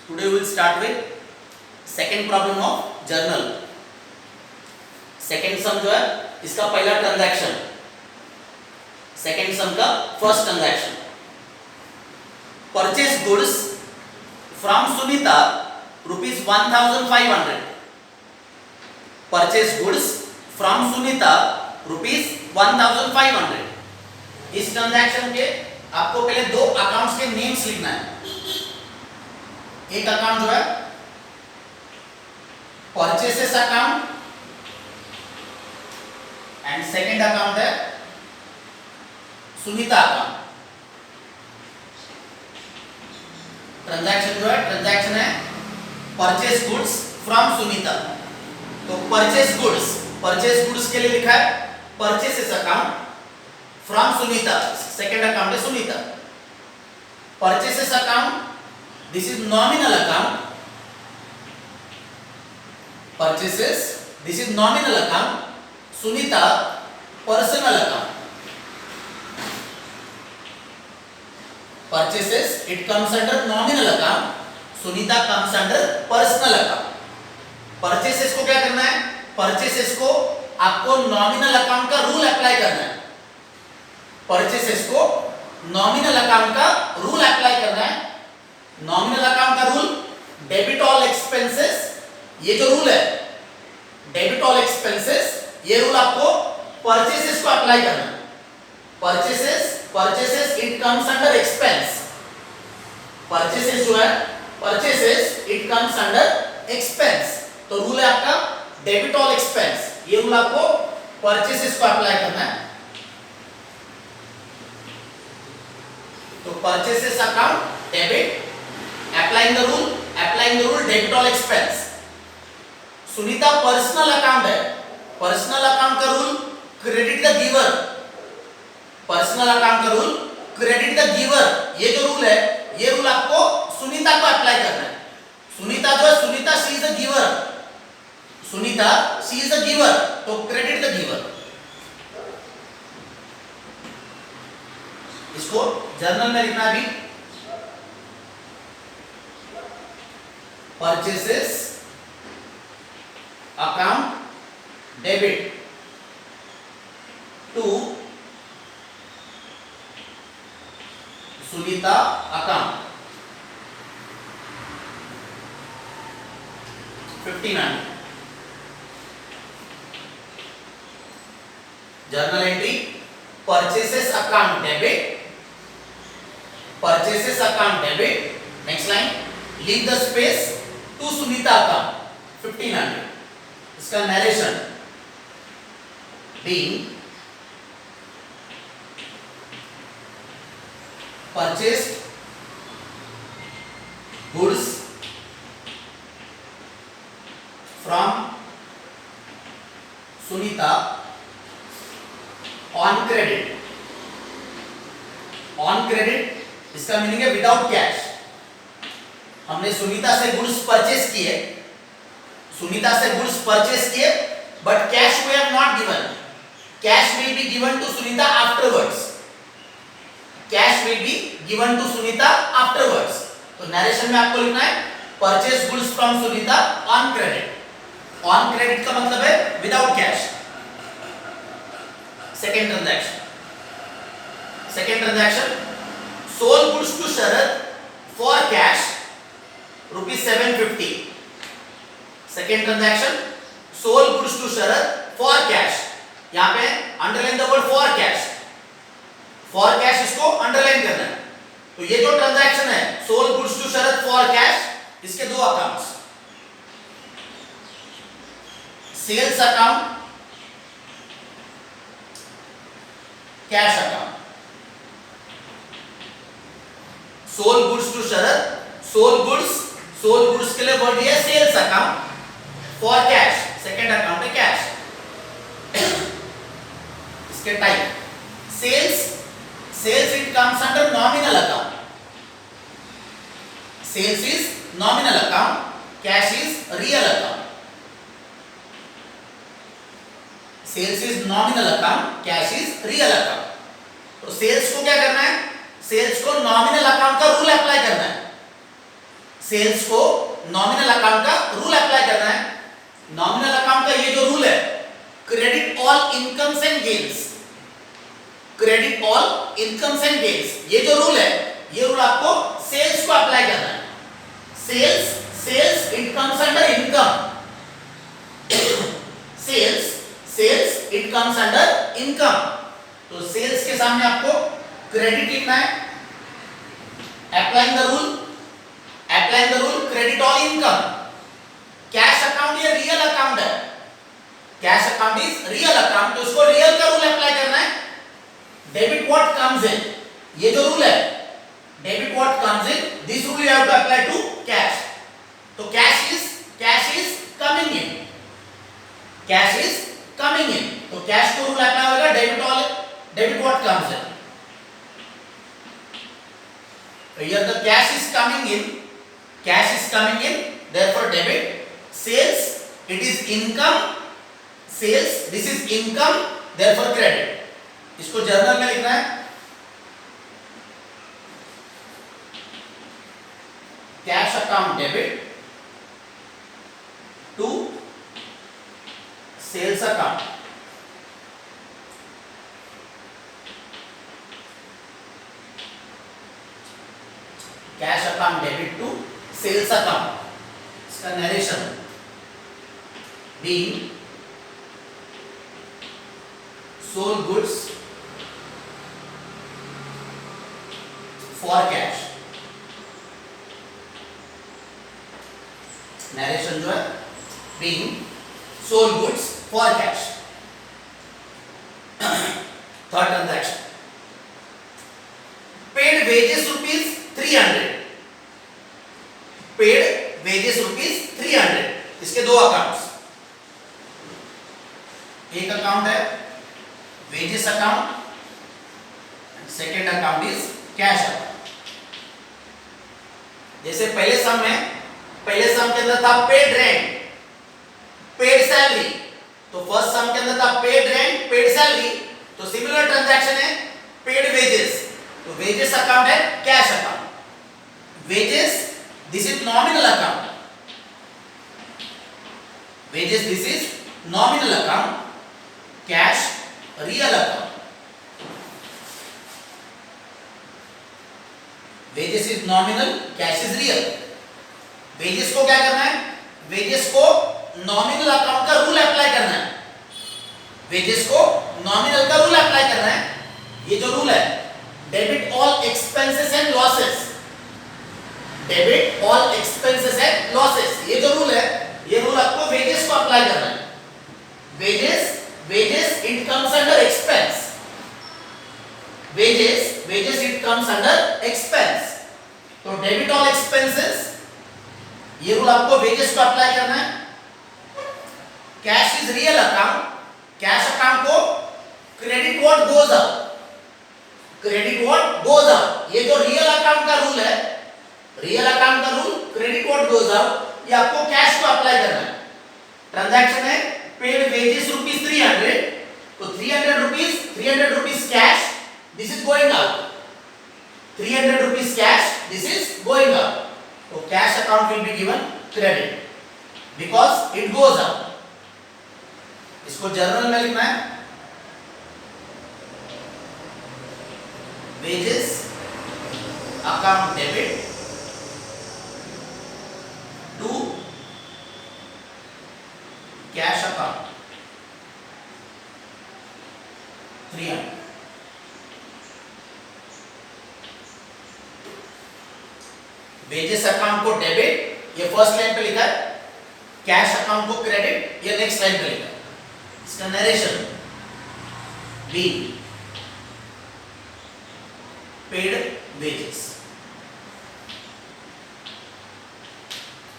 Today we will start with second problem of journal. Second sum जो है इसका पहला ट्रांजैक्शन, सेकेंड सम का first transaction, purchase goods from Sunita ₹1500. Purchase goods from Sunita ₹1500. इस transaction के आपको पहले दो अकाउंट्स के नेम्स लिखना है. एक अकाउंट जो है purchases account and second account है सुनीता अकाउंट. ट्रांजैक्शन जो है ट्रांजैक्शन है परचेस गुड्स फ्रॉम सुनीता. तो परचेस गुड्स के लिए लिखा है purchases account from Sunita, second account है Sunita. Purchases account this is nominal account. Purchases this is nominal account. Sunita personal account. Purchases it comes under nominal account. Sunita comes under personal account. Purchases को क्या करना है? Purchases को आपको nominal account का rule apply करना है. Purchases को nominal account का रूल अप्लाई करना है. Nominal account का रूल डेबिट ऑल एक्सपेंसेस, ये जो रूल है डेबिट ऑल एक्सपेंसेस, ये रूल आपको परचेसेस को अप्लाई करना है. Purchases it comes under expense. Purchases जो है purchases it comes under expense. तो रूल है आपका डेबिट ऑल एक्सपेंस, ये रूल आपको परचेसेस को अप्लाई करना है. तो purchases account debit, applying the rule debit all expense. Sunita personal account है. पर्सनल अकाउंट का rule credit the giver. Personal account का रूल क्रेडिट द गिवर, ये जो रूल है ये रूल आपको सुनीता को अप्लाई करना है. सुनीता जो है Sunita she is the giver. Sunita she is the giver, तो क्रेडिट द गिवर. इसको जर्नल में लिखना है. अभी purchases account debit to Sunita account 59. Journal entry purchases account debit, purchases account debit. Next line leave the space to Sunita account 1500. इसका narration being purchased goods from Sunita on credit. On credit इसका meaning है without cash. हमने सुनीता से goods purchase किए, सुनीता से goods purchase किए, but cash we have not given. Cash will be given to Sunita afterwards. Cash will be given to Sunita afterwards. तो narration में आपको लिखना है purchase goods from Sunita on credit. On credit का मतलब है without cash. Second transaction. Second transaction sold goods to Sharad for cash ₹750. Second transaction sold goods to Sharad for cash. यहां पे underline the word for cash. For cash इसको underline करना है. तो ये जो ट्रांजैक्शन है sold goods to Sharad for cash, इसके दो accounts, sales account, cash account. Sold goods to Sharad, sold goods के लिए वर्ड दिया sales account. For cash second account है कैश. के type sales it comes under nominal account. Sales is nominal account, cash is real account. Sales is nominal account, cash is real account. तो sales को क्या करना है? Sales को nominal account का rule apply करना है. सेल्स को नॉमिनल अकाउंट का रूल अप्लाई करना है। नॉमिनल अकाउंट का ये जो रूल है, credit all incomes and gains, credit all incomes and gains, ये जो रूल है, ये रूल आपको सेल्स को अप्लाई करना है। Sales, sales it comes under income, sales, sales it comes under income, तो सेल्स के सामने आपको क्रेडिट लिखना है। Applying the rule, applying the rule, credit all income. Cash account ये रियल अकाउंट है, cash account is real account, तो इसको रियल का रूल अप्लाई करना है। डेबिट व्हाट कम्स इन, ये जो रूल है, debit what comes in, this rule you have to apply to cash. तो cash is coming in, cash is coming in, तो कैश को रूल अप्लाई होगा debit what comes in. Here the cash is coming in, cash is coming in, therefore debit. Sales, it is income, sales, this is income, therefore credit. इसको journal में लिखना है। Cash account debit to sales account, cash account debit to sales account. इसका narration, being sold goods for cash, narration जो है being sold goods for cash। Third transaction, paid wages rupees 300, paid wages rupees 300। इसके दो accounts, एक account है wages account, second account is cash account. जैसे पहले sum में, पहले सम के अंदर था पेड रेंट, पेड सैलरी, तो फर्स्ट सम के अंदर था पेड रेंट, पेड सैलरी, तो सिमिलर ट्रांजैक्शन है पेड वेजेस, तो वेजेस अकाउंट है cash account. Wages, this is nominal account, wages this is nominal account, cash real account, wages is nominal, cash is real। wages को क्या करना है, wages को nominal account का rule apply करना है, wages को nominal का रूल अप्लाई करना है। ये जो रूल है, debit all expenses and losses, debit all expenses and losses, ये जो रूल है, ये रूल आपको वेजेस को अप्लाई करना है। Wages, wages it comes under expense, wages, wages it comes under expense, तो डेबिट ऑल एक्सपेंसेस, ये रूल आपको वेजेस को अप्लाई करना है। Cash is real account, cash account को credit what goes out, credit what goes out, ये जो real account का रूल है, रियल अकाउंट का rule, credit what goes out, ये आपको कैश को अप्लाई करना है। ट्रांजैक्शन है पेड वेजेस रुपीज 300, तो 300 rupees cash, this is going out, 300 rupees cash, this is going out, तो cash account will be given credit because it goes out. इसको journal में लिखना है, wages account debit to cash account 300। Wages account को debit, ये first line पे लिखा है, कैश अकाउंट को क्रेडिट, ये नेक्स्ट लाइन पे लिखा है। इसका narration, be paid wages,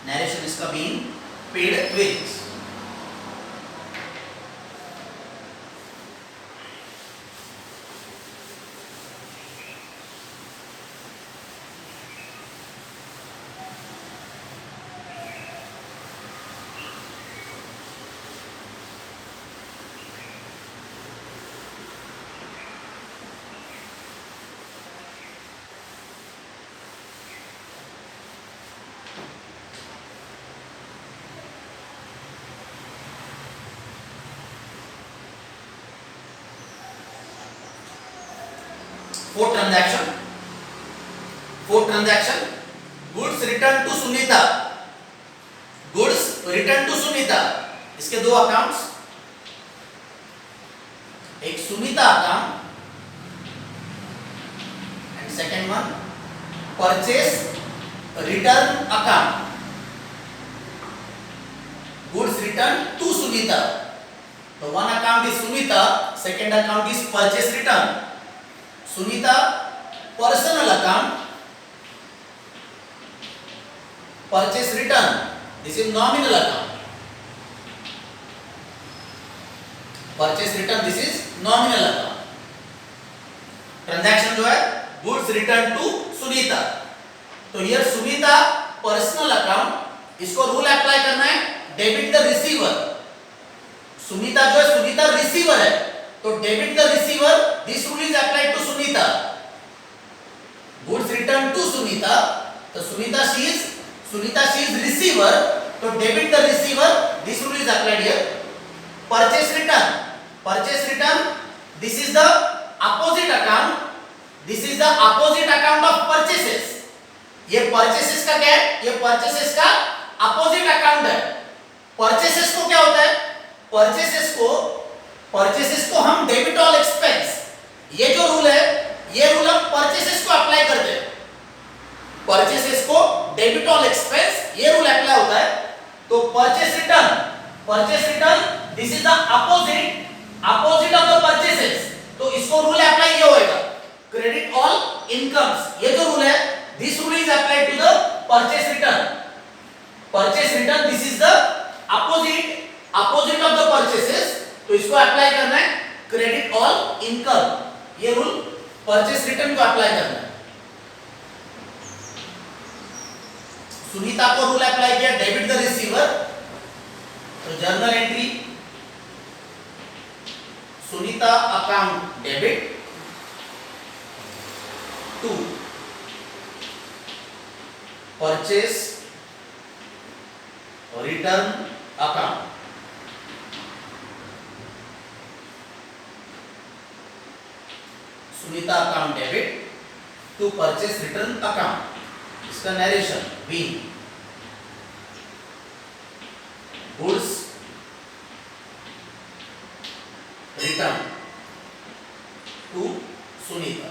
narration इसका being paid wages. Fourth transaction goods return to Sunita, इसके दो अकाउंट्स, एक Sunita account and second one purchase return account, goods return to Sunita. तो one account is Sunita, second account is purchase return. Sunita personal account, purchase return this is nominal account, purchase return this is nominal account. Transaction जो है goods return to Sunita. तो here Sunita personal account, इसको rule apply करना है debit the receiver. Sunita जो है Sunita receiver है, तो debit the receiver this rule is applied to Sunita. Goods return to Sunita, तो सुनीता शी इज रिसीवर, तो debit the receiver this rule is applied here. Purchase return this is the opposite account, of purchases. ये purchases का क्या है? ये purchases का opposite account है। Purchases को क्या होता है? परचेसेस को हम डेबिट ऑल एक्सपेंस, ये जो रूल है ये रूल हम परचेसेस को अप्लाई करते हैं। परचेसेस को डेबिट ऑल एक्सपेंस ये रूल अप्लाई होता है। तो purchase return this is the opposite of the purchases, तो इसको रूल अप्लाई ये होएगा क्रेडिट ऑल इनकम्स। ये जो रूल है this rule is applied to the purchase return this is the opposite of the purchases, तो इसको अप्लाई करना है क्रेडिट ऑल इनकम। ये रूल परचेस रिटर्न को अप्लाई करना है। सुनीता को रूल अप्लाई किया डेबिट द रिसीवर, तो journal entry Sunita account debit to purchase return account. Sunita account debit to purchase return account. इसका narration be goods return to Sunita.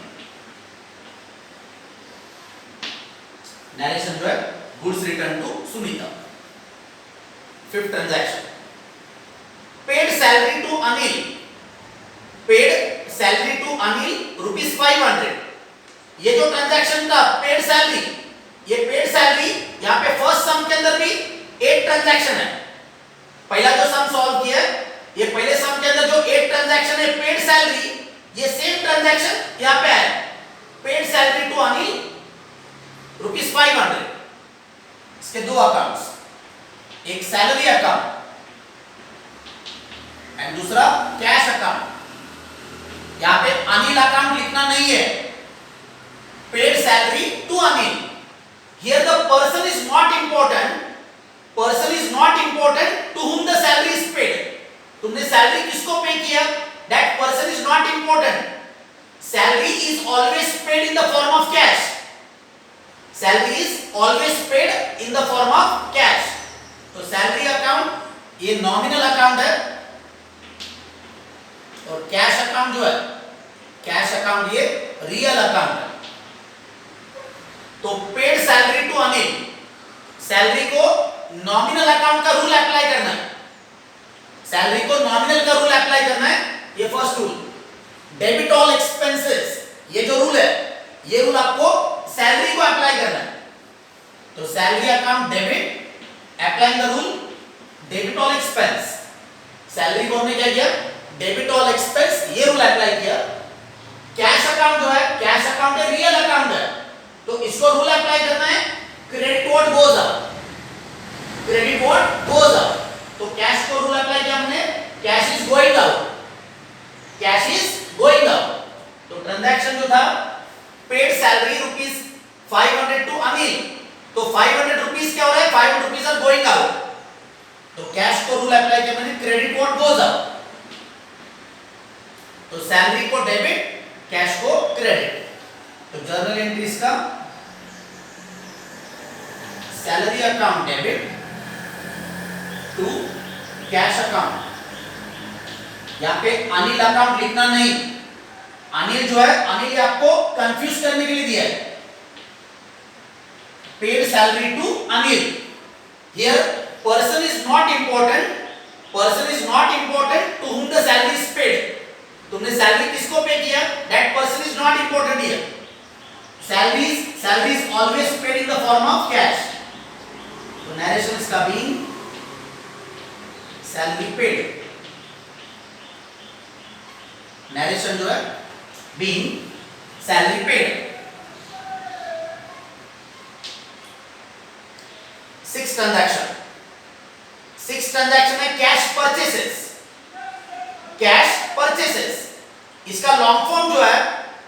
Narration जो है goods return to Sunita. Fifth transaction paid salary to Anil, ₹500। ये जो transaction था paid salary, ये paid salary यहां पे first सम के अंदर भी एक ट्रांजैक्शन है। पहला जो सम सॉल्व किया है, ये पहले सम के अंदर जो एक ट्रांजैक्शन है पेड सैलरी, ये सेम ट्रांजैक्शन यहां पे है पेड सैलरी टू अनिल ₹500। इसके दो अकाउंट्स, एक सैलरी अकाउंट एंड दूसरा कैश अकाउंट। यहां पे अनिल अकाउंट लिखना नहीं है, paid salary to Anil. Here the person is not important to whom the salary is paid। तुमने सैलरी किसको पे किया, that person is not important। salary is always paid in the form of cash, तो salary account ये nominal account है, और cash account जो है ये रियल अकाउंट है। तो paid salary to Anil, salary को नॉमिनल अकाउंट का रूल अप्लाई करना है, ये first rule. Debit all expenses, ये जो रूल है ये रूल आपको सैलरी को अप्लाई करना है। तो salary account debit, applying the rule debit all expense. Salary को हमने क्या किया, डेबिट ऑल एक्सपेंस, ये रूल अप्लाई किया। कैश अकाउंट जो है, कैश अकाउंट है रियल अकाउंट है, तो इसको रूल अप्लाई करना है क्रेडिट व्हाट गोज आउट, तो कैश को रूल अप्लाई किया हमने, कैश इज गोइंग आउट। तो ट्रांजैक्शन जो था पेड सैलरी ₹500 टू अनिल, तो 500 रुपीस क्या हो रहा है, 500 रुपीस आर गोइंग आउट, तो कैश को रूल अप्लाई किया मैंने क्रेडिट व्हाट गोज आउट। तो सैलरी को डेबिट, कैश को क्रेडिट। तो जर्नल एंट्रीज का salary account debit to cash account. यहां पे अनिल अकाउंट लिखना नहीं, अनिल जो है अनिल आपको कंफ्यूज करने के लिए दिया है। Paid salary to Anil, here person is not important, person is not important to whom the salary is paid. तुमने सैलरी किसको पे किया, that person is not important here. Salary is always paid in the form of cash. तो narration इसका being salary paid, narration जो है being salary paid. Six transaction है cash purchases. Cash purchases इसका long form जो है,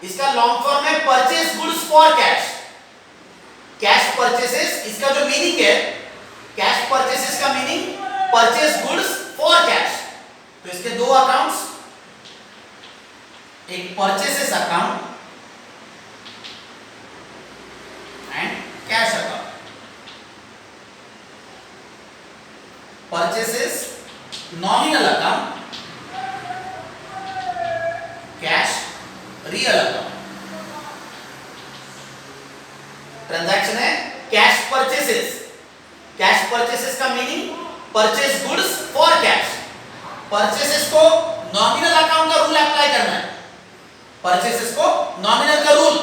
इसका long form है purchase goods for cash. Cash purchases इसका जो मीनिंग है, कैश परचेसेस का meaning purchase goods for cash. तो इसके दो अकाउंट्स, एक purchases account and cash account. Purchases nominal account, cash real account. Transaction है कैश परचेसेस। कैश परचेसेस का meaning purchase goods for cash. Purchases को nominal account का rule apply करना है। परचेसेस को नॉमिनल का रूल,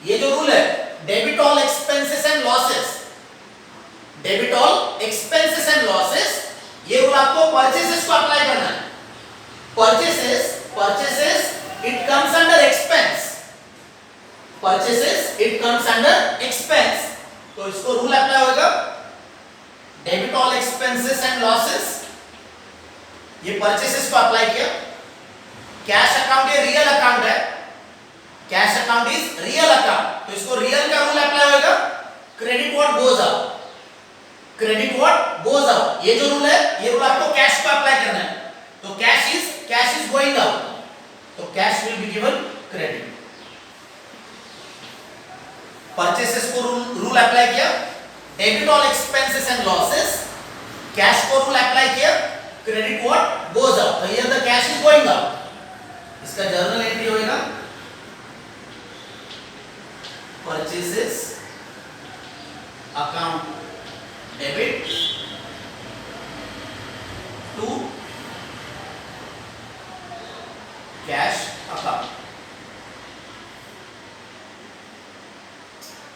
ये जो रूल है debit all expenses and losses, debit all expenses and losses, ये रूल आपको परचेसेस को अप्लाई करना है। Purchases it comes under expense, purchases it comes under expense. तो इसको रूल अप्लाई होगा debit all expenses and losses, ये परचेसेस को अप्लाई किया। कैश अकाउंट ये रियल अकाउंट है, cash account is real account, तो इसको रियल का रूल अप्लाई होगा credit what goes out, credit what goes out. ये जो रूल है, ये रूल आपको कैश को अप्लाई करना है। तो कैश इज गोइंग आउट, तो cash will be given credit. Purchases को रूल अप्लाई किया, debit all expenses and losses, cash को रूल अप्लाई किया क्रेडिट व्हाट गोज आउट, तो here the cash is going out. इसका जर्नल एंट्री होगा purchases account debit to cash account.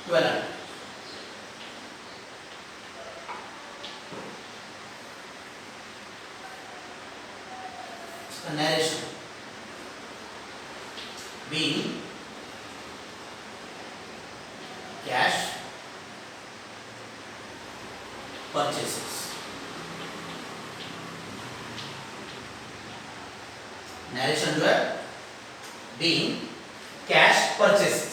12 narration being cash purchases, narration जो है being cash purchases।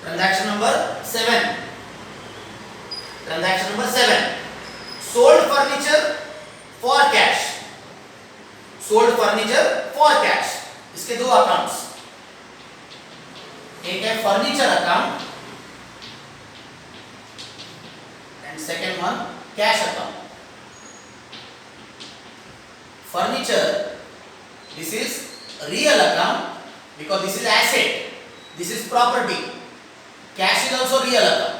Transaction number 7, transaction number 7, sold furniture for cash, sold furniture for cash। इसके दो accounts, एक है furniture account and second one cash account. Furniture, this is real account because this is asset, this is property। Cash is also real account.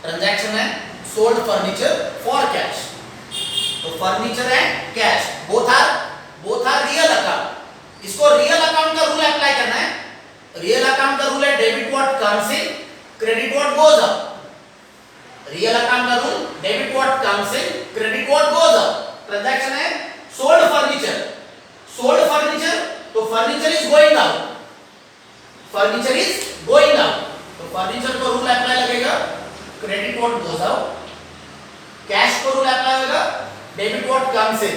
Transaction है sold furniture for cash, तो furniture and cash both are real account. इसको real account का rule apply करना है। Real account का rule है debit what comes in credit what goes out. Real account का rule debit what comes in credit what goes out. Transaction है sold furniture, sold furniture, तो furniture is going out, furniture is going out, तो furniture को rule apply लगेगा, credit what goes out, cash को rule apply होगा, debit what comes in,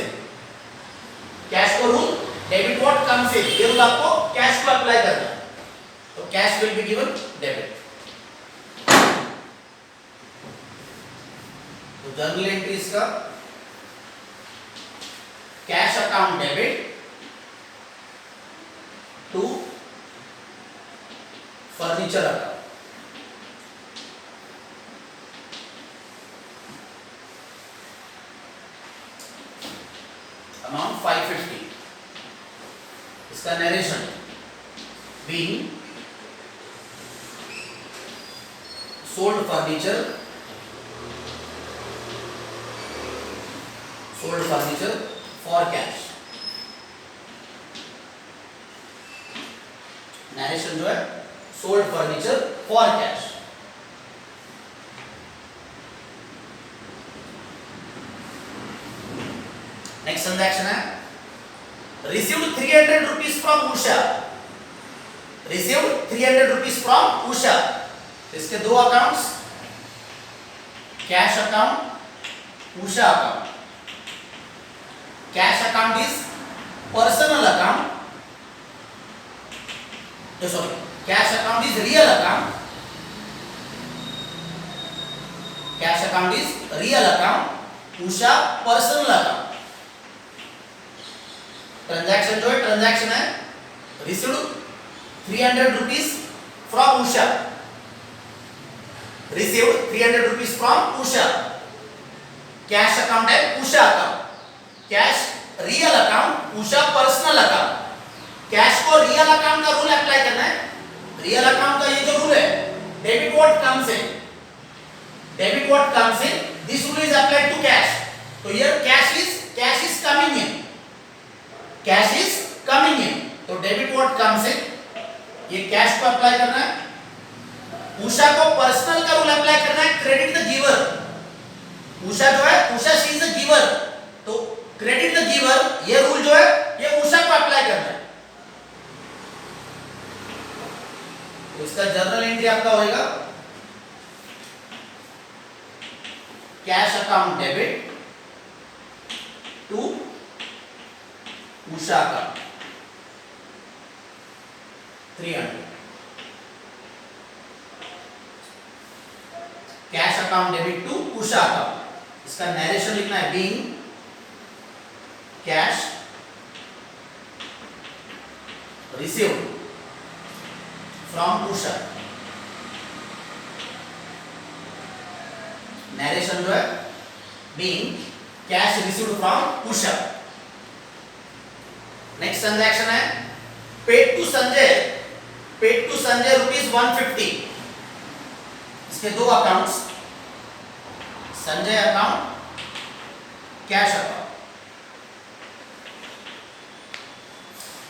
cash को rule debit what comes in, ये rule आपको cash को अप्लाई करना है, तो cash will be given debit. तो जर्नल एंट्रीज का cash account debit to furniture account, amount 550, इसका narration being sold furniture, sold furniture for cash, narration जो है sold furniture for cash. Next transaction है received 300 rupees from Usha, received 300 rupees from Usha, इसके दो accounts, cash account, Usha account. Cash account is personal account, sorry, cash account is real account, cash account is real account, Usha personal account. Transaction जो है, transaction है received 300 rupees from Usha, received 300 rupees from Usha, cash account है Usha account, cash real account, Usha personal account. Cash को real account का rule apply करना है, real account का ये जो रूल है, debit what comes in, debit what comes in, this rule is applied to cash, तो here cash is coming in, cash is coming in, तो डेबिट व्हाट कम्स इन, ये cash को apply करना है। उषा को पर्सनल का rule apply करना है, क्रेडिट द गिवर, उषा जो है, Usha she is the giver, तो क्रेडिट द गिवर, ये रूल जो है ये उषा को अप्लाई करना है। तो इसका जर्नल एंट्री आपका होगा cash account debit to Usha account 300, cash account debit to Usha account, इसका नरेशन लिखना है being cash received from Usha, narration जो है being cash received from Usha. Next transaction है paid to Sanjay, paid to Sanjay rupees 150, इसके दो accounts, Sanjay account, cash account.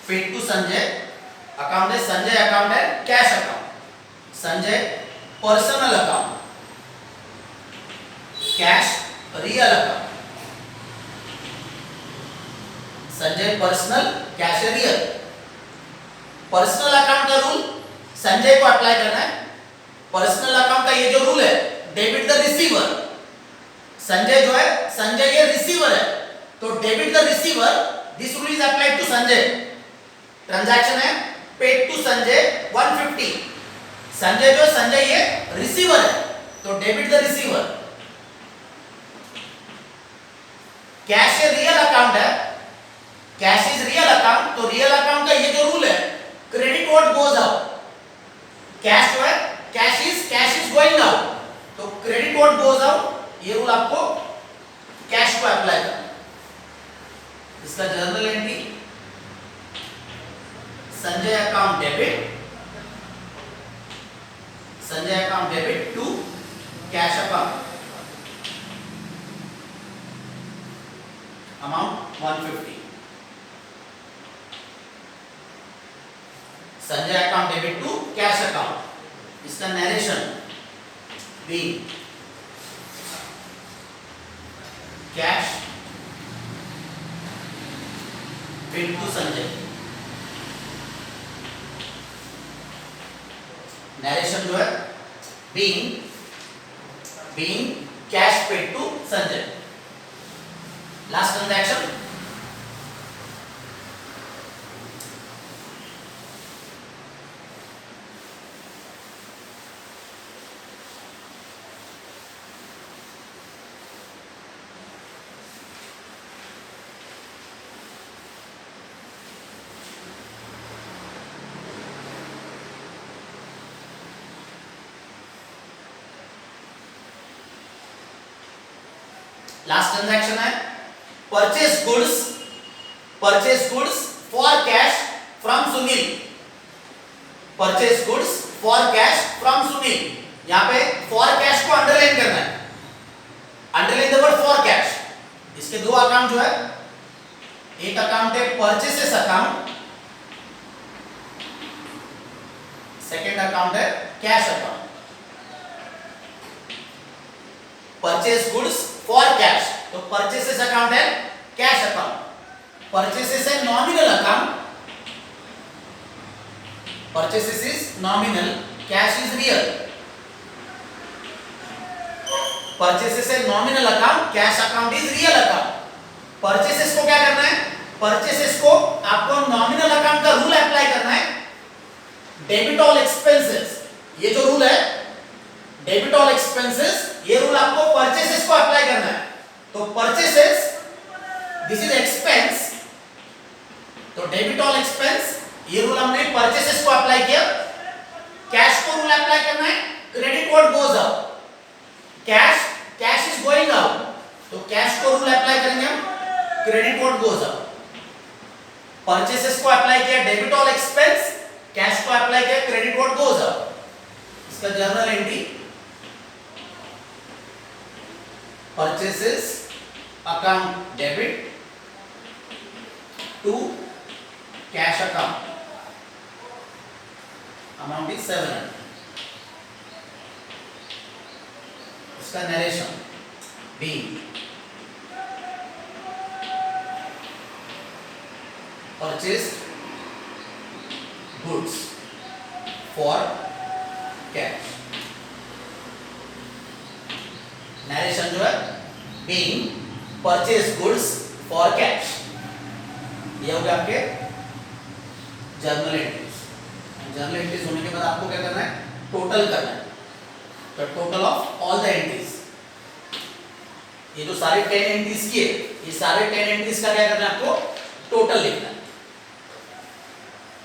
Paid to Sanjay account है, Sanjay account है, cash account, Sanjay personal account, cash real account, Sanjay personal, cash real. Personal account का rule Sanjay को apply करना है, personal account का ये जो रूल है, डेबिट द रिसीवर, संजय जो है, संजय ये रिसीवर है, तो debit the receiver, this rule is applied to Sanjay. Transaction है पेड टू संजय 150, संजय जो, संजय ये रिसीवर है, तो डेबिट द रिसीवर। कैश ये रियल अकाउंट है, कैश इज रियल अकाउंट, तो रियल अकाउंट का ये जो रूल है, credit what goes out, cash जो है, कैश इज गोइंग आउट, तो क्रेडिट व्हाट गोज आउट, ये रूल आपको कैश को अप्लाई करना। इसका journal entry Sanjay account debit, Sanjay account debit to cash account, amount 150, Sanjay account debit to cash account, इसका narration be cash paid to Sanjay. Narration जो है being cash paid to Sanjay. Last transaction है purchase goods for cash from Sunil. Purchase goods for cash from Sunil, यहां पे for cash को underline करना है, underline the word for cash. इसके दो अकाउंट जो है, एक अकाउंट है परचेसेस अकाउंट, सेकेंड अकाउंट है cash account. Purchase goods for cash, तो परचेसेस अकाउंट है कैश अकाउंट। परचेसेस है nominal account, purchases is nominal, cash is real. Purchases है nominal account, cash account is real account. Purchases को क्या करना है, purchases को आपको नॉमिनल अकाउंट का रूल अप्लाई करना है, डेबिट ऑल एक्सपेंसेस। ये जो रूल है डेबिट ऑल एक्सपेंसेस, ये रूल आपको परचेसेस को अप्लाई करना है। तो परचेसेस दिस इज एक्सपेंस, तो डेबिट ऑल एक्सपेंस, ये रूल हमने परचेसेस को अप्लाई किया। कैश को रूल अप्लाई करना है, credit what goes out, cash is going out, तो कैश को रूल अप्लाई करेंगे हम, credit what goes out. Purchases को अप्लाई किया डेबिट ऑल एक्सपेंस, कैश को अप्लाई किया क्रेडिट व्हाट गोज आउट। इसका journal entry purchases account debit to cash account, amount is 700। इसका narration be purchased goods for cash। Narration जो है being purchase goods for cash. ये हो गया आपके जर्नल एंट्रीज। जर्नल एंट्रीज होने के बाद आपको क्या करना है, टोटल करना है। तो total of all the entries, ये जो सारे 10 एंट्रीज किए, ये सारे 10 एंट्रीज का क्या करना है, आपको टोटल लिखना है।